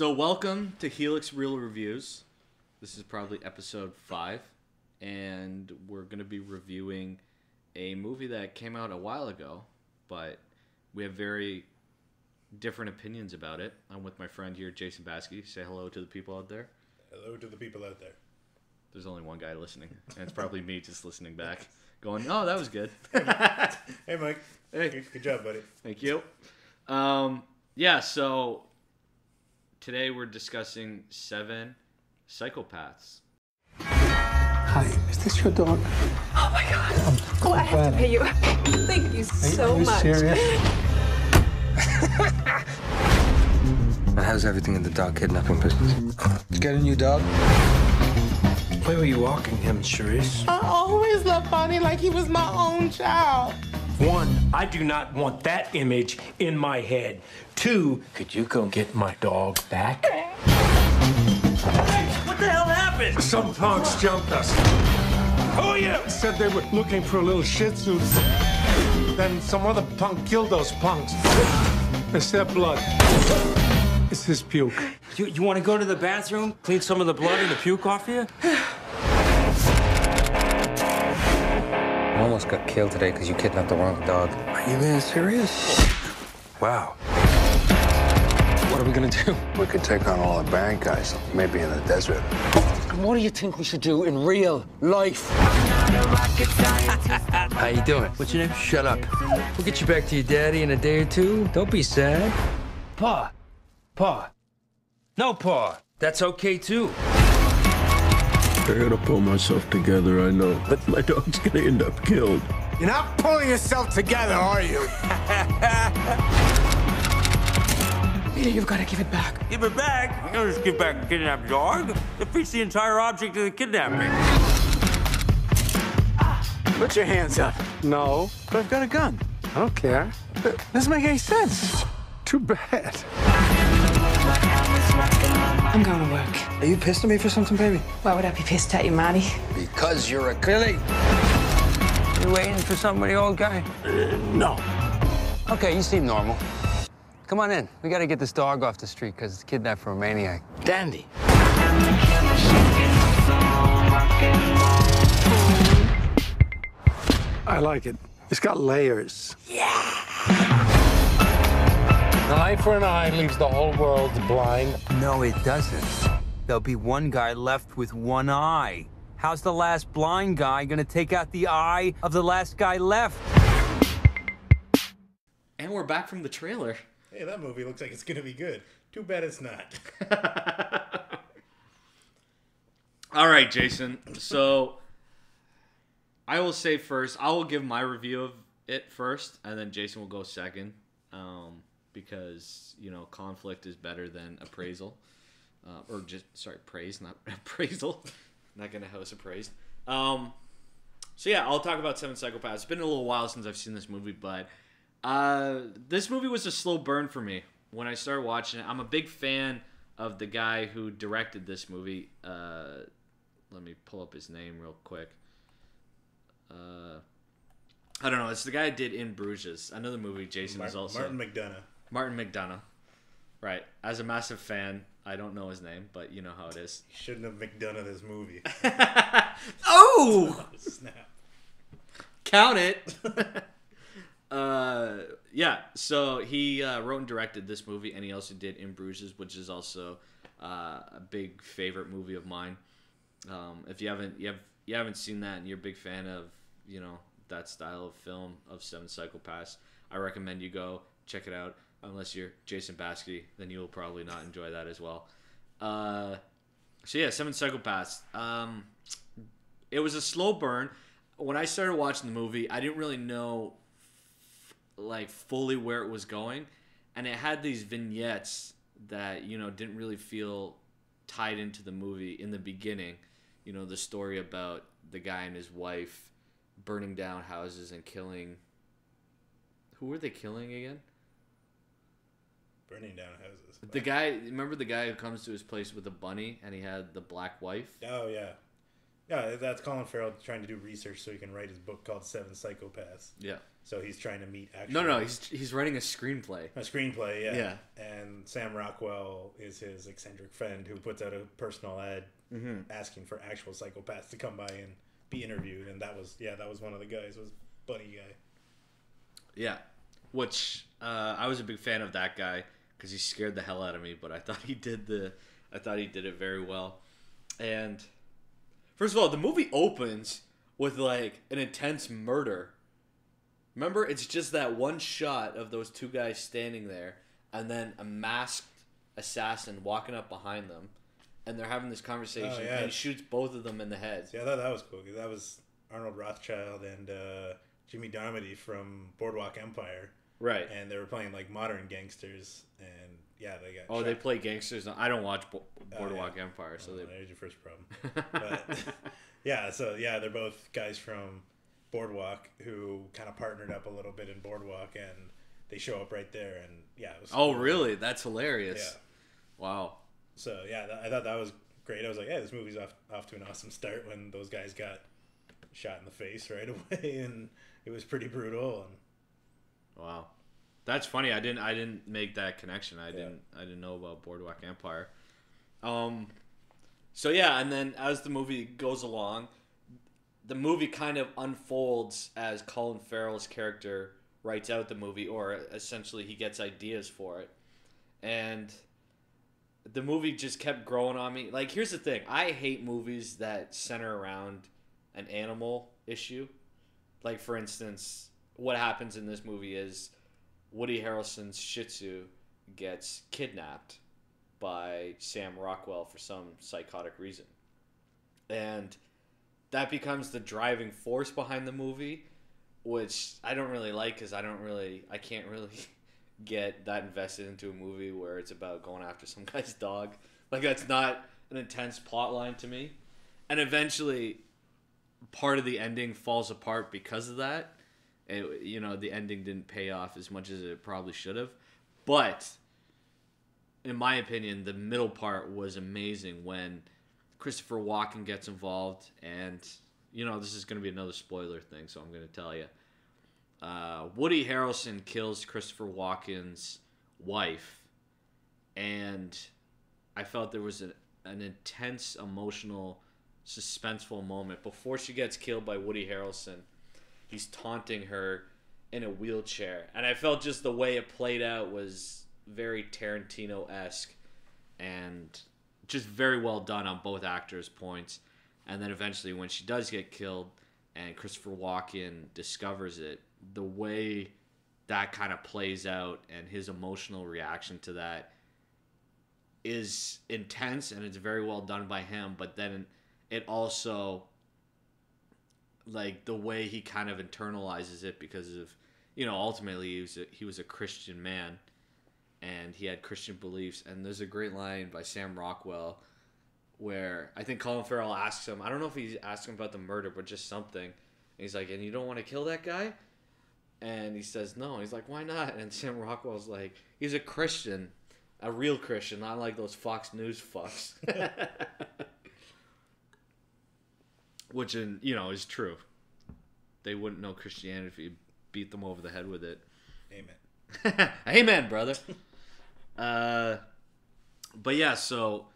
So welcome to Helix Real Reviews. This is probably episode 5, and we're going to be reviewing a movie that came out a while ago, but we have very different opinions about it. I'm with my friend here, Jason Baskey. Say hello to the people out there. Hello to the people out there. There's only one guy listening, and it's probably me just listening back, going, oh, that was good. Hey, Mike. Hey. Good job, buddy. Thank you. So today we're discussing 7 Psychopaths. Hi, is this your dog? Oh my God. Oh, I have to pay you. Thank you so much. Are you serious? And how's everything in the dog kidnapping business? Did you get a new dog? Where were you walking him, Charisse? I always loved Bonnie like he was my own child. 1, I do not want that image in my head. 2, could you go get my dog back? Hey, what the hell happened? Some punks jumped us. Who are you? Said they were looking for a little shih tzu. Then some other punk killed those punks. It's their blood. It's his puke. You want to go to the bathroom, clean some of the blood and the puke off you? I almost got killed today because you kidnapped the wrong dog. Are you being serious? Wow. What are we gonna do? We could take on all the bad guys, maybe in the desert. And what do you think we should do in real life? How you doing? What's your name? Shut up. We'll get you back to your daddy in a day or two. Don't be sad. Pa. No, Pa. That's okay, too. I gotta pull myself together, I know. But my dog's gonna end up killed. You're not pulling yourself together, are you? Peter, you've got to give it back. Give it back? You don't just give back a kidnapped dog. Defeats the entire object of the kidnapping. Put your hands up. No, but I've got a gun. I don't care. It doesn't make any sense. Too bad. I'm going to work. Are you pissed at me for something, baby? Why would I be pissed at you, Marty? Because you're a Billy. You waiting for something with the old guy? No. Okay, you seem normal. Come on in. We gotta get this dog off the street because it's kidnapped from a maniac. Dandy. I like it. It's got layers. Yeah. An eye for an eye leaves the whole world blind. No, it doesn't. There'll be one guy left with one eye. How's the last blind guy gonna take out the eye of the last guy left? And we're back from the trailer. Hey, that movie looks like it's going to be good. Too bad it's not. All right, Jason. So I will say first, I will give my review of it first, and then Jason will go second. Because, conflict is better than appraisal. Praise, not appraisal. Not going to house appraised. So yeah, I'll talk about 7 Psychopaths. It's been a little while since I've seen this movie, but this movie was a slow burn for me when I started watching it. I'm a big fan of the guy who directed this movie. Let me pull up his name real quick. I don't know. It's the guy who did In Bruges, another movie Jason is also... Martin McDonagh. Right. As a massive fan, I don't know his name, but you know how it is. He shouldn't have McDonough this movie. Oh! Snap. Count it. So he wrote and directed this movie, and he also did In Bruges, which is also a big favorite movie of mine. If you haven't seen that and you're a big fan of that style of film of 7 Psychopaths, I recommend you go check it out. Unless you're Jason Baskey, then you'll probably not enjoy that as well. 7 Psychopaths. It was a slow burn. When I started watching the movie, I didn't really know fully where it was going, and it had these vignettes that didn't really feel tied into the movie in the beginning. The story about the guy and his wife burning down houses and killing. Who were they killing again? Burning down houses. The guy, remember the guy who comes to his place with a bunny and he had the black wife? Oh, yeah. Yeah, that's Colin Farrell trying to do research so he can write his book called 7 Psychopaths. Yeah. So he's trying to meet actual... No, he's writing a screenplay. A screenplay, yeah. Yeah. and Sam Rockwell is his eccentric friend who puts out a personal ad asking for actual psychopaths to come by and be interviewed, and that was one of the guys, was Buddy Guy. Yeah, which I was a big fan of that guy because he scared the hell out of me, but I thought he did it very well. And first of all, the movie opens with like an intense murder. Remember, it's just that one shot of those two guys standing there, and then a masked assassin walking up behind them, and they're having this conversation, and he shoots both of them in the head. Yeah, that was cool. That was Arnold Rothschild and Jimmy Darmody from Boardwalk Empire. Right. And they were playing like modern gangsters, and yeah, they got shot. They play gangsters. I don't watch Boardwalk Empire, so there's your first problem. But yeah, so yeah, they're both guys from Boardwalk who kind of partnered up a little bit in Boardwalk, and they show up right there, and yeah, it was cool. Really? That's hilarious. Yeah. Wow. So yeah, I thought that was great. I was like, yeah, this movie's off to an awesome start when those guys got shot in the face right away, and it was pretty brutal. And wow, that's funny. I didn't make that connection. I didn't know about Boardwalk Empire. So yeah, and then as the movie goes along, the movie kind of unfolds as Colin Farrell's character writes out the movie, or essentially he gets ideas for it. And the movie just kept growing on me. Like, here's the thing. I hate movies that center around an animal issue. Like, for instance, what happens in this movie is Woody Harrelson's Shih Tzu gets kidnapped by Sam Rockwell for some psychotic reason. And that becomes the driving force behind the movie, which I don't really like because I can't really get that invested into a movie where it's about going after some guy's dog. Like, that's not an intense plot line to me. And eventually, part of the ending falls apart because of that. The ending didn't pay off as much as it probably should have. But, in my opinion, the middle part was amazing when Christopher Walken gets involved, and this is going to be another spoiler thing, so I'm going to tell you. Woody Harrelson kills Christopher Walken's wife, and I felt there was an intense, emotional, suspenseful moment before she gets killed by Woody Harrelson. He's taunting her in a wheelchair, and I felt just the way it played out was very Tarantino-esque, and just very well done on both actors' points. And then eventually when she does get killed and Christopher Walken discovers it, the way that kind of plays out and his emotional reaction to that is intense, and it's very well done by him. But then it also, like, the way he kind of internalizes it because of, ultimately he was a Christian man, and he had Christian beliefs. And there's a great line by Sam Rockwell where I think Colin Farrell asks him, I don't know if he's asking about the murder, but just something. And he's like, and you don't want to kill that guy? And he says, no. He's like, why not? And Sam Rockwell's like, he's a Christian, a real Christian, not like those Fox News fucks. Which, is true. They wouldn't know Christianity if you beat them over the head with it. Amen. Amen, brother. But yeah, so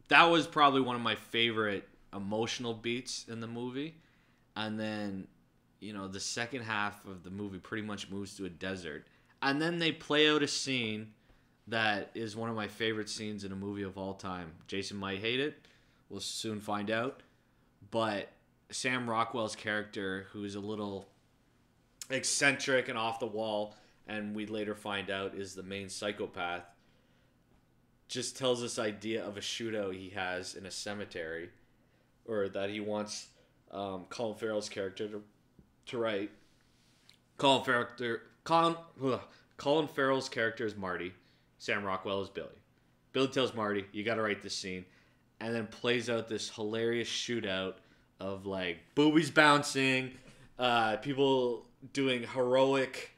that was probably one of my favorite emotional beats in the movie. And then, the second half of the movie pretty much moves to a desert. And then they play out a scene that is one of my favorite scenes in a movie of all time. Jason might hate it. We'll soon find out. But Sam Rockwell's character, who's a little eccentric and off the wall, and we later find out is the main psychopath, just tells this idea of a shootout he has in a cemetery, or that he wants Colin Farrell's character to write. Colin Farrell's character is Marty. Sam Rockwell is Billy. Billy tells Marty, you got to write this scene, and then plays out this hilarious shootout of, like, boobies bouncing, people doing heroic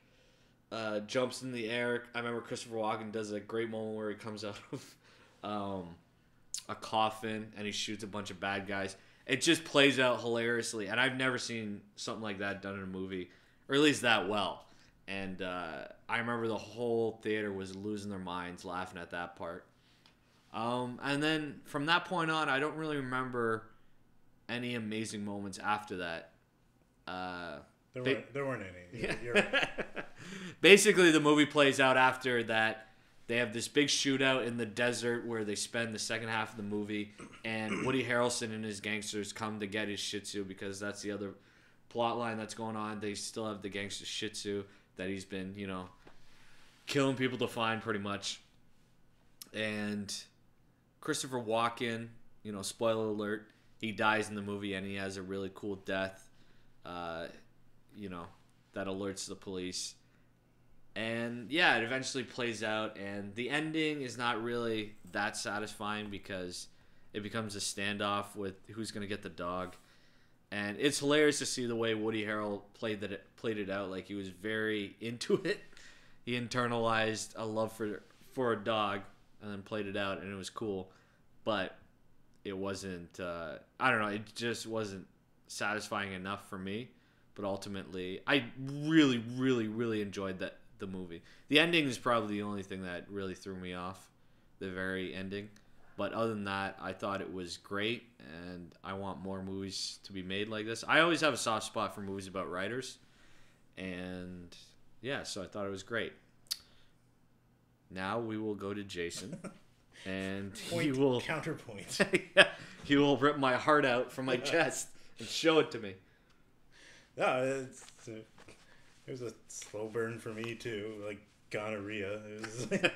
jumps in the air. I remember Christopher Walken does a great moment where he comes out of a coffin and he shoots a bunch of bad guys. It just plays out hilariously, and I've never seen something like that done in a movie, or at least that well. And I remember the whole theater was losing their minds laughing at that part. And then from that point on, I don't really remember any amazing moments after that. There weren't any. You're right. Basically, the movie plays out after that. They have this big shootout in the desert where they spend the second half of the movie, and Woody Harrelson and his gangsters come to get his Shih Tzu, because that's the other plot line that's going on. They still have the gangster Shih Tzu that he's been, killing people to find, pretty much. And Christopher Walken, spoiler alert, he dies in the movie, and he has a really cool death, that alerts the police. And yeah, it eventually plays out, and the ending is not really that satisfying because it becomes a standoff with who's going to get the dog. And it's hilarious to see the way Woody Harrelson played it out. Like, he was very into it. He internalized a love for a dog and then played it out, and it was cool. But it wasn't, I don't know, it just wasn't satisfying enough for me. But ultimately, I really, really, really enjoyed the movie. The ending is probably the only thing that really threw me off, the very ending. But other than that, I thought it was great, and I want more movies to be made like this. I always have a soft spot for movies about writers, and yeah, so I thought it was great. Now we will go to Jason, and he will counterpoint. Yeah, he will rip my heart out from my chest and show it to me. No, it was a slow burn for me too, like gonorrhea. It was like,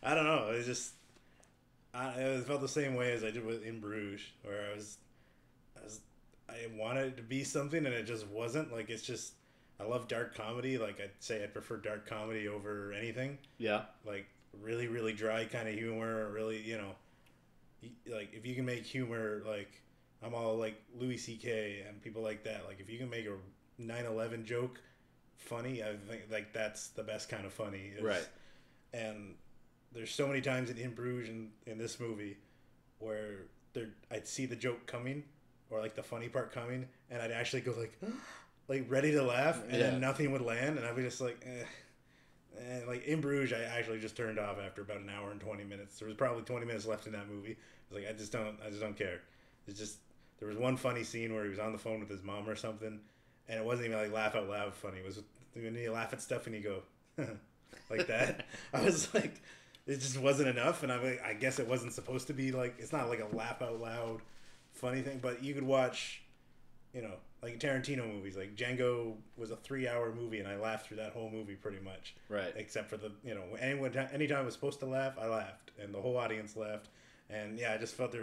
I don't know. It just it felt the same way as I did with In Bruges, where I wanted it to be something and it just wasn't. Like, it's just, I love dark comedy. Like, I'd say I prefer dark comedy over anything. Yeah. Like, really, really dry kind of humor. Really, like, if you can make humor, like, I'm all like Louis C.K. and people like that. Like, if you can make a 9/11 joke funny, I think like that's the best kind of funny. Right. And there's so many times in Bruges in this movie where I'd see the joke coming or like the funny part coming, and I'd actually go like ready to laugh, and then nothing would land, and I'd be just like, eh. And like In Bruges, I actually just turned off after about an hour and 20 minutes. There was probably 20 minutes left in that movie. I was like, I just don't care. It's just, there was one funny scene where he was on the phone with his mom or something, and it wasn't even like laugh out loud funny. It was when you laugh at stuff and you go like that. I was like, it just wasn't enough, and I guess it wasn't supposed to be like, it's not like a laugh out loud funny thing, but you could watch, like Tarantino movies. Like Django was a 3-hour movie, and I laughed through that whole movie pretty much. Right. Except for the, anytime I was supposed to laugh, I laughed, and the whole audience laughed, and yeah, I just felt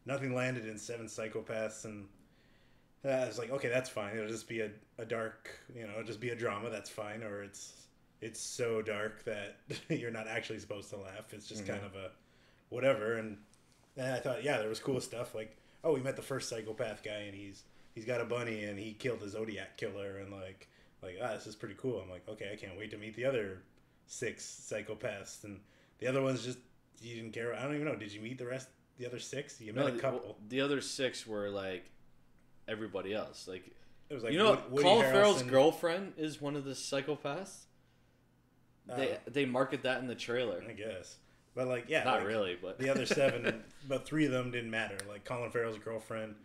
nothing landed in Seven Psychopaths, and I was like, okay, that's fine. It'll just be a dark, it'll just be a drama. That's fine. Or it's so dark that you're not actually supposed to laugh. It's just kind of a whatever. And I thought, yeah, there was cool stuff. Like, oh, we met the first psychopath guy, and he's got a bunny, and he killed the Zodiac killer, and like this is pretty cool. I'm like, okay, I can't wait to meet the other 6 psychopaths. And the other ones just, you didn't care. I don't even know. Did you meet the other 6? You met a couple. The other 6 were like everybody else. Like, it was like Colin Farrell's girlfriend is one of the psychopaths. They market that in the trailer, I guess. But like, yeah, not really. But the other 7, but 3 of them didn't matter. Like Colin Farrell's girlfriend,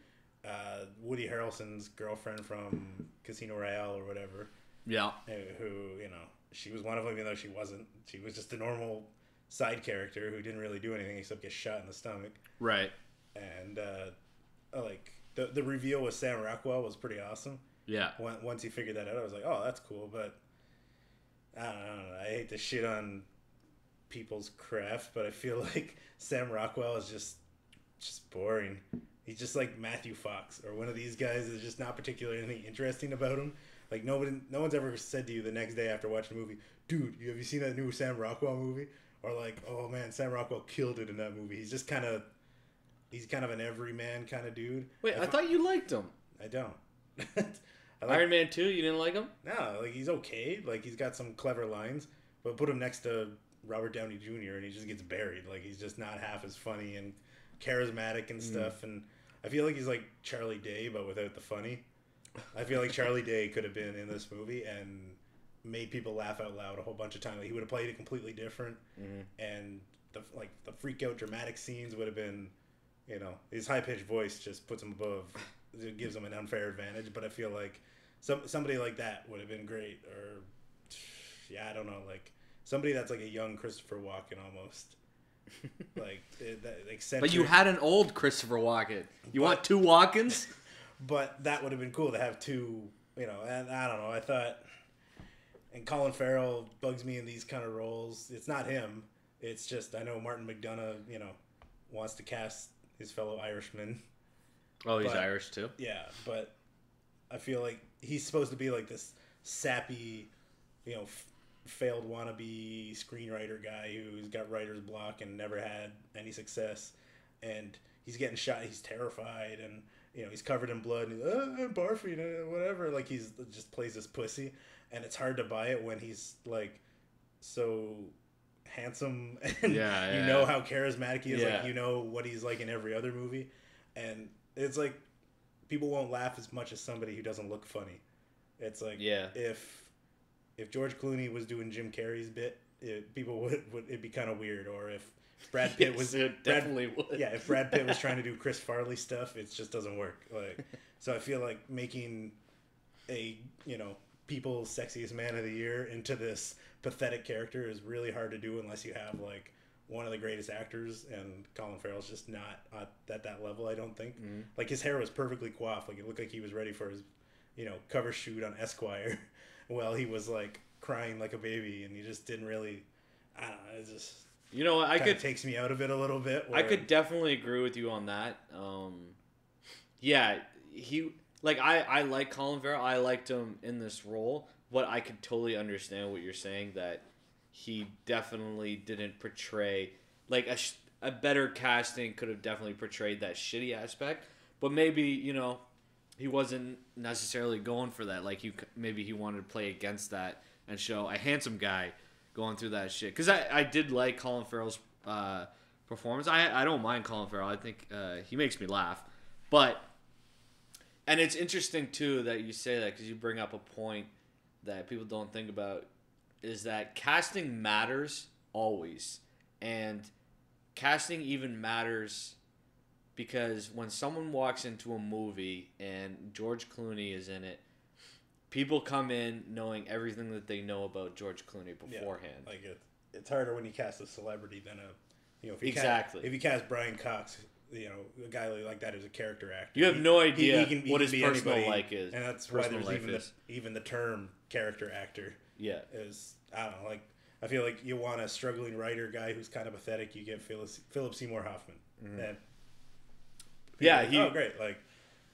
Woody Harrelson's girlfriend from Casino Royale or whatever. Yeah. Who she was one of them, even though she wasn't. She was just a normal side character who didn't really do anything except get shot in the stomach. Right. And like the reveal with Sam Rockwell was pretty awesome. Yeah. Once he figured that out, I was like, oh, that's cool. But I don't know. I hate to shit on people's craft, but I feel like Sam Rockwell is just boring. He's just like Matthew Fox or one of these guys. There's just not particularly anything interesting about him. Like no one's ever said to you the next day after watching the movie, dude, have you seen that new Sam Rockwell movie? Or like, oh man, Sam Rockwell killed it in that movie. He's kind of an everyman kind of dude. Wait, I thought you liked him. I don't. Iron Man 2, you didn't like him? No, like he's okay. Like he's got some clever lines, but put him next to Robert Downey Jr. and he just gets buried. Like he's just not half as funny and charismatic and stuff. And I feel like he's like Charlie Day, but without the funny. I feel like Charlie Day could have been in this movie and made people laugh out loud a whole bunch of times. Like, he would have played it completely different, and the freak out dramatic scenes would have been, you know, his high pitched voice just puts him above. It gives him an unfair advantage. But I feel like somebody like that would have been great, or I don't know, like somebody that's like a young Christopher Walken almost. Like eccentric. But you had an old Christopher Walken. You want two Walkens? But that would have been cool to have two, you know. And I don't know. I thought, and Colin Farrell bugs me in these kind of roles. It's not him. It's just I know Martin McDonagh, you know, wants to cast his fellow Irishman. Oh, he's Irish too? Yeah, but I feel like he's supposed to be like this sappy, you know, failed wannabe screenwriter guy who's got writer's block and never had any success. And he's getting shot. He's terrified, and you know he's covered in blood. And I'm barfing, whatever. Like he's just plays this pussy, and it's hard to buy it when he's like so handsome and you know how charismatic he is. Like you know what he's like in every other movie, and it's like people won't laugh as much as somebody who doesn't look funny. It's like if George Clooney was doing Jim Carrey's bit, people would it'd be kind of weird. Or if Brad Pitt was definitely would. Yeah, if Brad Pitt was trying to do Chris Farley stuff, it just doesn't work. Like, so I feel like making a, you know, People's Sexiest Man of the Year into this pathetic character is really hard to do unless you have like one of the greatest actors, and Colin Farrell's just not at that level. I don't think. Like his hair was perfectly coiffed. Like it looked like he was ready for his, you know, cover shoot on Esquire. Well, he was like crying like a baby, and he just didn't really. I don't know. It just, you know, I could takes me out of it a little bit. I could definitely agree with you on that. Yeah, he like I like Colin Farrell. I liked him in this role, but I could totally understand what you're saying, that he definitely didn't portray like a better casting could have definitely portrayed that shitty aspect. But maybe, you know, he wasn't necessarily going for that. Like maybe he wanted to play against that and show a handsome guy going through that shit. Because I did like Colin Farrell's performance. I don't mind Colin Farrell. I think he makes me laugh. But, and it's interesting too that you say that, because you bring up a point that people don't think about, is that casting matters always. And casting even matters because when someone walks into a movie and George Clooney is in it, people come in knowing everything that they know about George Clooney beforehand. Yeah, like it's harder when you cast a celebrity than a, you know, if you cast Brian Cox, you know, a guy like that is a character actor. You have no idea he what his be personal anybody, life is, and that's why there's even the term character actor. Yeah, is I don't know, like I feel like you want a struggling writer guy who's kind of pathetic. You get Philip Seymour Hoffman. And oh great, like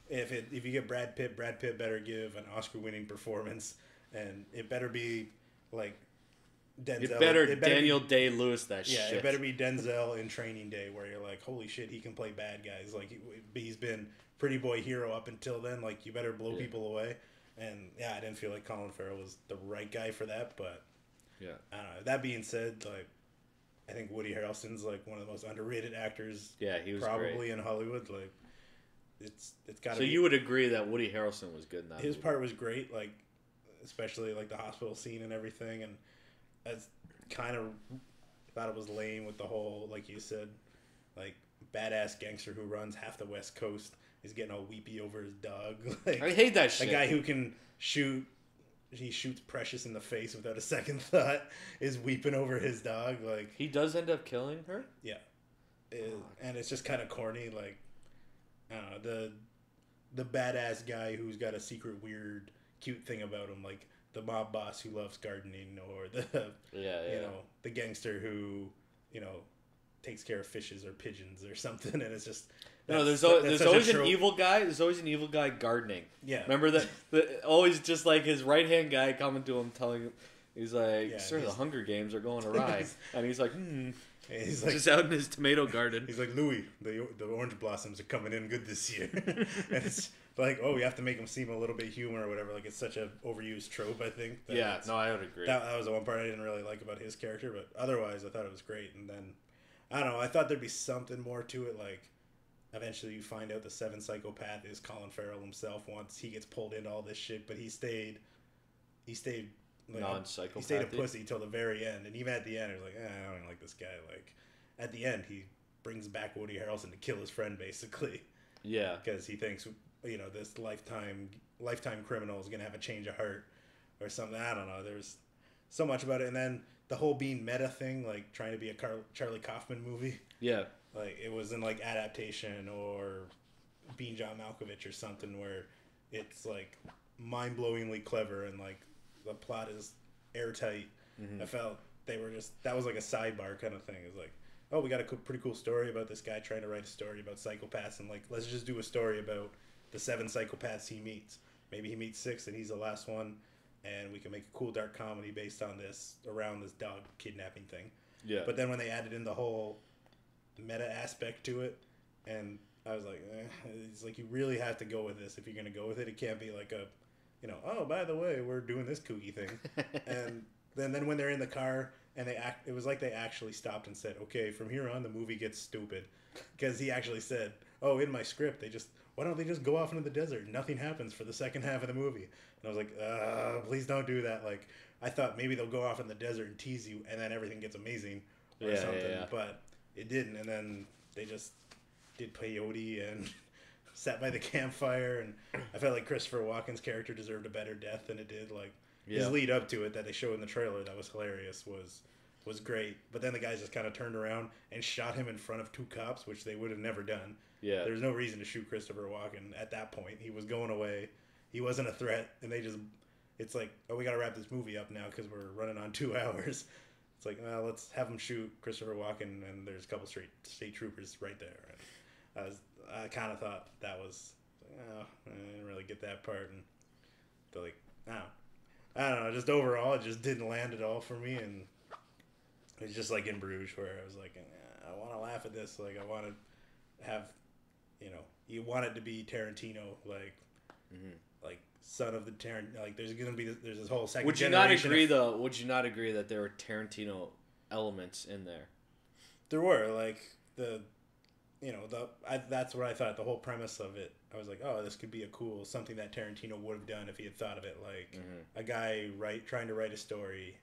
if you get Brad Pitt better give an Oscar-winning performance, and it better be like Denzel. It better Daniel Day-Lewis that shit. Yeah, it better be Denzel in Training Day, where you're like, holy shit, he can play bad guys. Like he's been pretty boy hero up until then. Like you better blow people away. And I didn't feel like Colin Farrell was the right guy for that. But I don't know. That being said, like I think Woody Harrelson's like one of the most underrated actors. Yeah, he was probably great in Hollywood. Like it's got to. So you would agree that Woody Harrelson was good in that His movie. part was great, like especially like the hospital scene and everything, and I kind of thought it was lame with the whole, like you said, like badass gangster who runs half the West Coast is getting all weepy over his dog. Like, I hate that shit. A guy who can he shoots Precious in the face without a second thought is weeping over his dog. Like he does end up killing her. Yeah, and it's just kind of corny. Like I don't know, the badass guy who's got a secret weird cute thing about him, like the mob boss who loves gardening, or the you know, the gangster who, you know, takes care of fishes or pigeons or something, and it's just there's always an evil guy. There's always an evil guy gardening. Yeah, remember that? Always just like his right hand guy coming to him, telling him, he's like, "Sir, the Hunger Games are going awry," and he's like, He's like, just out in his tomato garden. He's like, Louis, the orange blossoms are coming in good this year. And it's like, oh, we have to make him seem a little bit human or whatever. Like, it's such an overused trope, I think. I would agree. That was the one part I didn't really like about his character, but otherwise I thought it was great. And then, I don't know, I thought there'd be something more to it. Like, eventually you find out the seventh psychopath is Colin Farrell himself once he gets pulled into all this shit, but he stayed non-psychopath. He stayed a pussy till the very end, and even at the end, I was like, I don't even like this guy. Like, at the end, he brings back Woody Harrelson to kill his friend, basically. Yeah. Because he thinks, this lifetime criminal is gonna have a change of heart or something. I don't know. There's so much about it, and then the whole being meta thing, like trying to be a Charlie Kaufman movie. Yeah. Like it was in like Adaptation or Being John Malkovich or something where it's like mind-blowingly clever and like the plot is airtight. I felt that was like a sidebar kind of thing. It's like, oh, we got a pretty cool story about this guy trying to write a story about psychopaths, and like let's just do a story about the 7 psychopaths he meets. Maybe he meets 6 and he's the last one, and we can make a cool dark comedy based on this, around this dog kidnapping thing. Yeah. But then when they added in the whole meta aspect to it, and I was like, it's like you really have to go with this if you're gonna go with it. It can't be like a, oh, by the way, we're doing this kooky thing. And then when they're in the car and it was like they actually stopped and said, okay, from here on the movie gets stupid, because he actually said, oh, in my script why don't they just go off into the desert? Nothing happens for the second half of the movie. And I was like, please don't do that. Like, I thought maybe they'll go off in the desert and tease you, and then everything gets amazing or something. Yeah. But it didn't. And then they just did peyote and sat by the campfire. And I felt like Christopher Walken's character deserved a better death than it did. Like, his lead up to it that they showed in the trailer that was hilarious was great. But then the guys just kind of turned around and shot him in front of 2 cops, which they would have never done. Yeah. There's no reason to shoot Christopher Walken at that point. He was going away. He wasn't a threat. And it's like, oh, we got to wrap this movie up now because we're running on 2 hours. It's like, well, let's have them shoot Christopher Walken, and there's a couple state troopers right there. And I kind of thought that was, I didn't really get that part. And they're like, I don't know, just overall, it just didn't land at all for me. And it was just like in Bruges, where I was like, I want to laugh at this. Like, I want to have, you want it to be Tarantino, like, like son of the Tarantino. Like, there's this whole second. Would you not agree though? Would you not agree that there were Tarantino elements in there? There were, like that's what I thought. The whole premise of it, I was like, oh, this could be something that Tarantino would have done if he had thought of it. Like a guy trying to write a story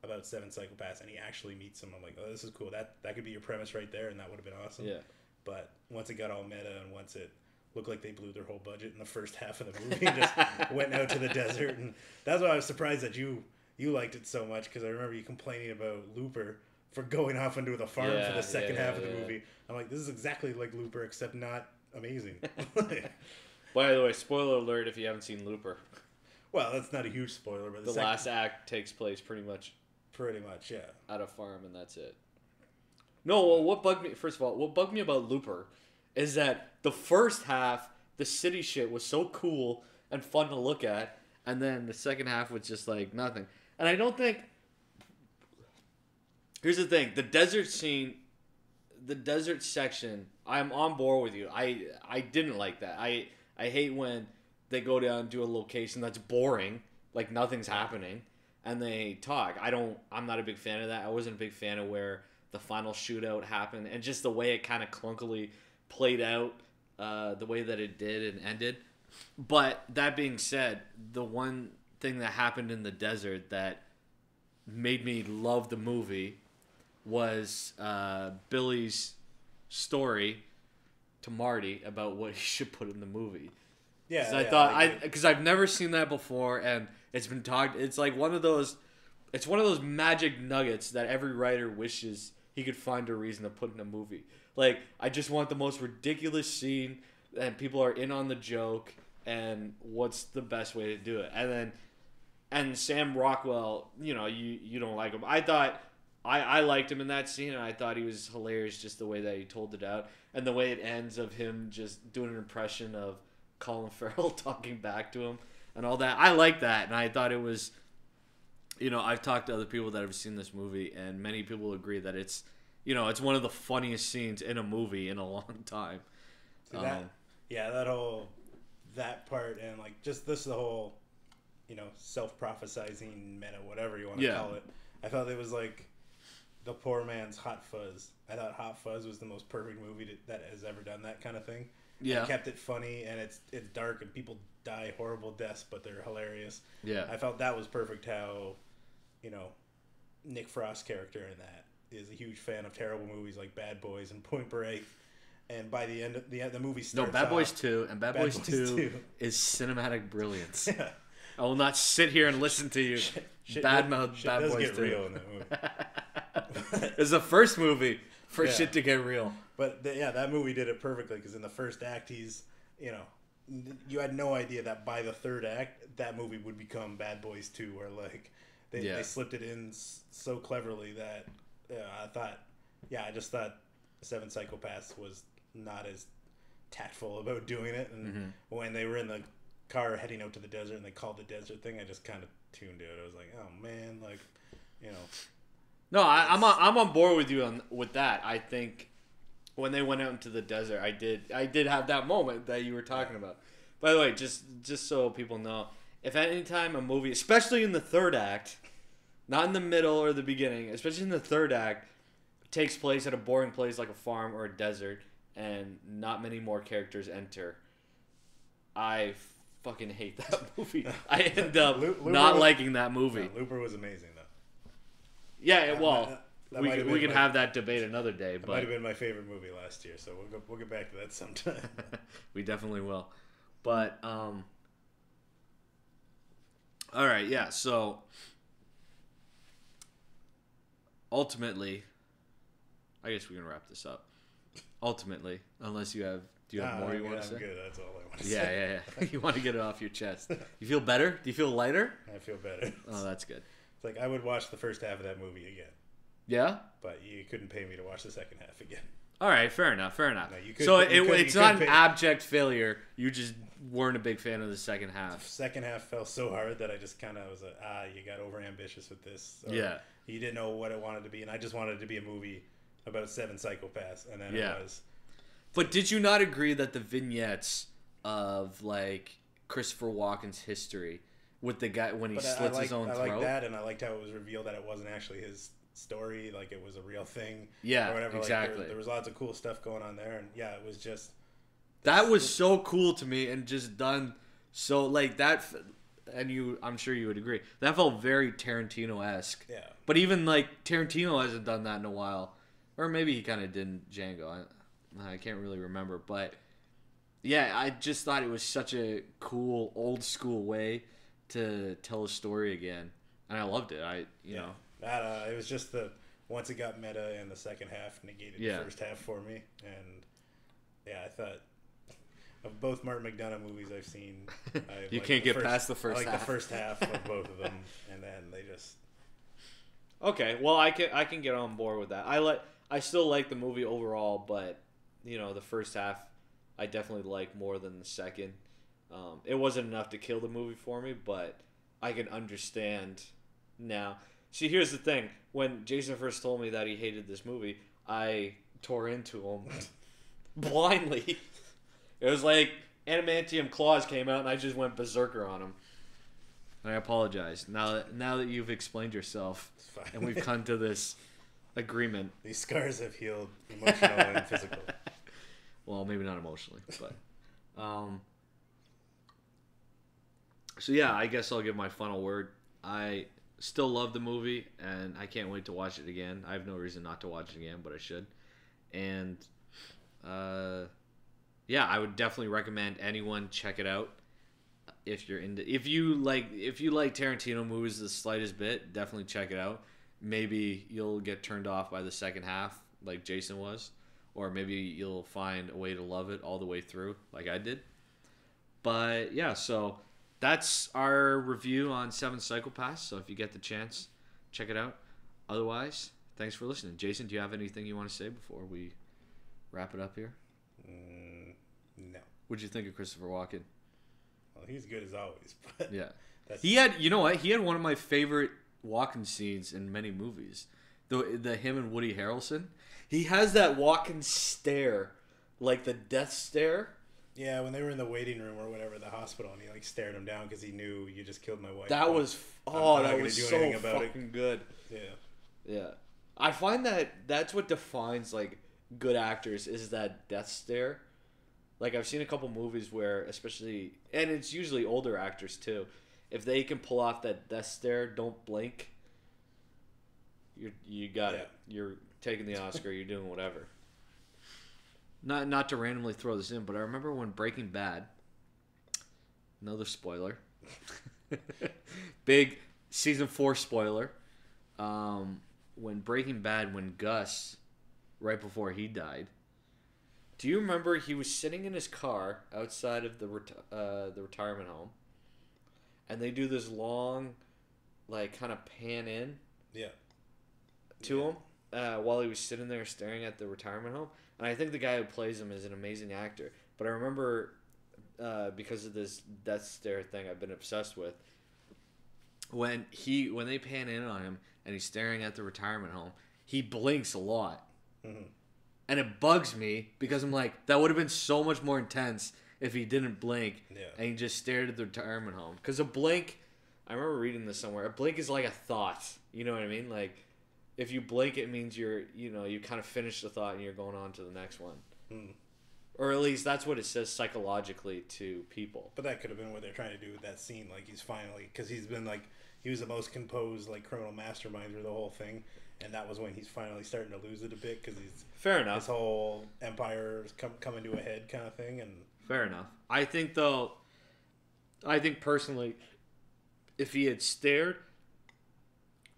about 7 psychopaths, and he actually meets them. I'm like, oh, this is cool. That could be your premise right there, and that would have been awesome. Yeah. But once it got all meta, and once it looked like they blew their whole budget in the first half of the movie, and just went out to the desert, and that's why I was surprised that you liked it so much, because I remember you complaining about Looper for going off into the farm for the second half of the movie. I'm like, this is exactly like Looper, except not amazing. By the way, spoiler alert if you haven't seen Looper. Well, that's not a huge spoiler, but the last act takes place pretty much, yeah, at a farm, and that's it. No, well, what bugged me about Looper is that the first half, the city shit was so cool and fun to look at, and then the second half was just like nothing. And I don't think. Here's the thing: the desert scene, the desert section. I'm on board with you. I didn't like that. I hate when they go down to a location that's boring, like nothing's happening, and they talk. I'm not a big fan of that. I wasn't a big fan of where the final shootout happened, and just the way it kind of clunkily played out, the way that it did and ended. But that being said, the one thing that happened in the desert that made me love the movie was Billy's story to Marty about what he should put in the movie. Yeah, because I've never seen that before, and it's been talked. It's like one of those magic nuggets that every writer wishes he could find a reason to put in a movie. Like, I just want the most ridiculous scene, and people are in on the joke, and what's the best way to do it? And Sam Rockwell, you don't like him. I thought I liked him in that scene, and I thought he was hilarious just the way that he told it out, and the way it ends of him just doing an impression of Colin Farrell talking back to him and all that. I like that, and I thought it was, I've talked to other people that have seen this movie, and many people agree that it's, it's one of the funniest scenes in a movie in a long time. That part, and like just the whole, self-prophesizing meta, whatever you want to call it. I felt it was like the poor man's Hot Fuzz. I thought Hot Fuzz was the most perfect movie that has ever done that kind of thing. Yeah. And kept it funny, and it's dark, and people die horrible deaths, but they're hilarious. Yeah. I felt that was perfect how, you know, Nick Frost's character in that is a huge fan of terrible movies like Bad Boys and Point Break. And by the end of the movie starts Bad Boys off, 2 and Bad Boys 2 is cinematic brilliance. Yeah. I will not sit here and listen to you badmouth Bad does Boys get 2. real in that movie. It's the first movie for shit to get real. But that movie did it perfectly because in the first act, he's, you know, you had no idea that by the third act, that movie would become Bad Boys 2, where like they slipped it in so cleverly that I just thought Seven Psychopaths was not as tactful about doing it. And when they were in the car heading out to the desert and they called the desert thing, I just kind of tuned out. I was like, oh man, like, you know. No, I'm on board with you with that. I think when they went out into the desert, I did have that moment that you were talking about. By the way, just so people know, if at any time a movie, especially in the third act, not in the middle or the beginning, especially in the third act, takes place at a boring place like a farm or a desert, and not many more characters enter, I fucking hate that movie. I end up not liking that movie. No, Looper was amazing, though. Yeah, we can have that debate another day. But might have been my favorite movie last year, so we'll get back to that sometime. We definitely will. But all right, yeah. So ultimately, I guess we can wrap this up. Ultimately, unless do you have more you want to say? I'm good. That's all I want to say. Yeah. You want to get it off your chest. You feel better? Do you feel lighter? I feel better. Oh, that's good. It's like I would watch the first half of that movie again. Yeah? But you couldn't pay me to watch the second half again. All right, fair enough. No, It's not an abject failure. You just weren't a big fan of the second half. The second half fell so hard that I just kind of was like, you got over ambitious with this. Or yeah. You didn't know what it wanted to be, and I just wanted it to be a movie about 7 psychopaths, and then it was. But did you not agree that the vignettes of like Christopher Walken's history with the guy when he slits his own throat? I like that, and I liked how it was revealed that it wasn't actually his story, like it was a real thing. Yeah, or whatever. exactly. Like, there was lots of cool stuff going on there, and it was just. That was so cool to me, and just done so like that. And I'm sure you would agree. That felt very Tarantino-esque. Yeah. But even like Tarantino hasn't done that in a while, or maybe he kind of did in Django. I can't really remember, but yeah, I just thought it was such a cool old school way to tell a story again, and I loved it. It was just once it got meta and the second half negated the first half for me, and I thought of both Martin McDonagh movies I've seen, you can't get past the first. The first half of both of them, and then they just. Okay, well I can get on board with that. I still like the movie overall, but the first half I definitely like more than the second. It wasn't enough to kill the movie for me, but I can understand now. See, here's the thing. When Jason first told me that he hated this movie, I tore into him blindly. It was like Adamantium Claws came out and I just went berserker on him. And I apologize. Now that you've explained yourself and we've come to this agreement. These scars have healed emotional and physical. Well, maybe not emotionally, but so yeah, I guess I'll give my final word. I still love the movie and I can't wait to watch it again. I have no reason not to watch it again, but I should. And I would definitely recommend anyone check it out. If you like Tarantino movies the slightest bit, definitely check it out. Maybe you'll get turned off by the second half like Jason was, or maybe you'll find a way to love it all the way through like I did. But yeah, so that's our review on 7 Psychopaths. So if you get the chance, check it out. Otherwise, thanks for listening. Jason, do you have anything you want to say before we wrap it up here? No. What'd you think of Christopher Walken? Well, he's good as always. But yeah. He had one of my favorite Walken scenes in many movies. The him and Woody Harrelson. He has that Walken stare, like the death stare. Yeah, when they were in the waiting room or whatever, the hospital, and he like stared him down because he knew you just killed my wife. That was so fucking good. Yeah. I find that's what defines like good actors is that death stare. Like, I've seen a couple movies where, especially, and it's usually older actors too, if they can pull off that death stare, don't blink, you got it. You're taking the Oscar. You're doing whatever. Not to randomly throw this in, but I remember when Breaking Bad, another spoiler, big season 4 spoiler, when Breaking Bad, when Gus, right before he died, do you remember he was sitting in his car outside of the retirement home, and they do this long, like, kind of pan in, to him while he was sitting there staring at the retirement home, and I think the guy who plays him is an amazing actor. But I remember because of this death stare thing I've been obsessed with, when they pan in on him and he's staring at the retirement home, he blinks a lot. Mm-hmm. And it bugs me because I'm like, that would have been so much more intense if he didn't blink and he just stared at the retirement home. Because a blink, I remember reading this somewhere, a blink is like a thought. You know what I mean? Like, if you blink, it means you kind of finish the thought and you're going on to the next one. Mm. Or at least that's what it says psychologically to people. But that could have been what they're trying to do with that scene. Like, he's finally, because he's been like, he was the most composed, like, criminal mastermind through the whole thing. And that was when he's finally starting to lose it a bit because he's fair enough. His whole empire is coming to a head, kind of thing. And fair enough. I think personally, if he had stared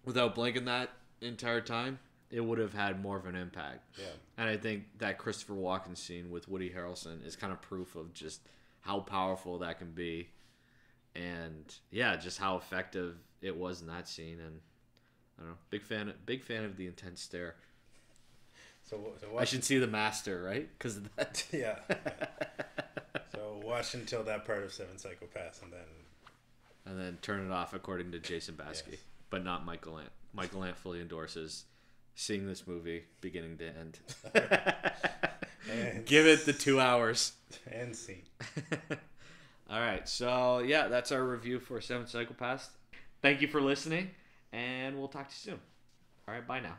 without blinking that entire time, it would have had more of an impact. Yeah. And I think that Christopher Walken scene with Woody Harrelson is kind of proof of just how powerful that can be, and yeah, just how effective it was in that scene. And I don't know, big fan of the intense stare. So I should see The Master, right? Because of that. Yeah. So watch until that part of Seven Psychopaths, and then turn it off according to Jason Baskey, yes. But not Mike Gallant. Mike Gallant fully endorses seeing this movie beginning to end. Give it the 2 hours. And see. All right. So, yeah, that's our review for Seven Psychopaths. Thank you for listening, and we'll talk to you soon. All right. Bye now.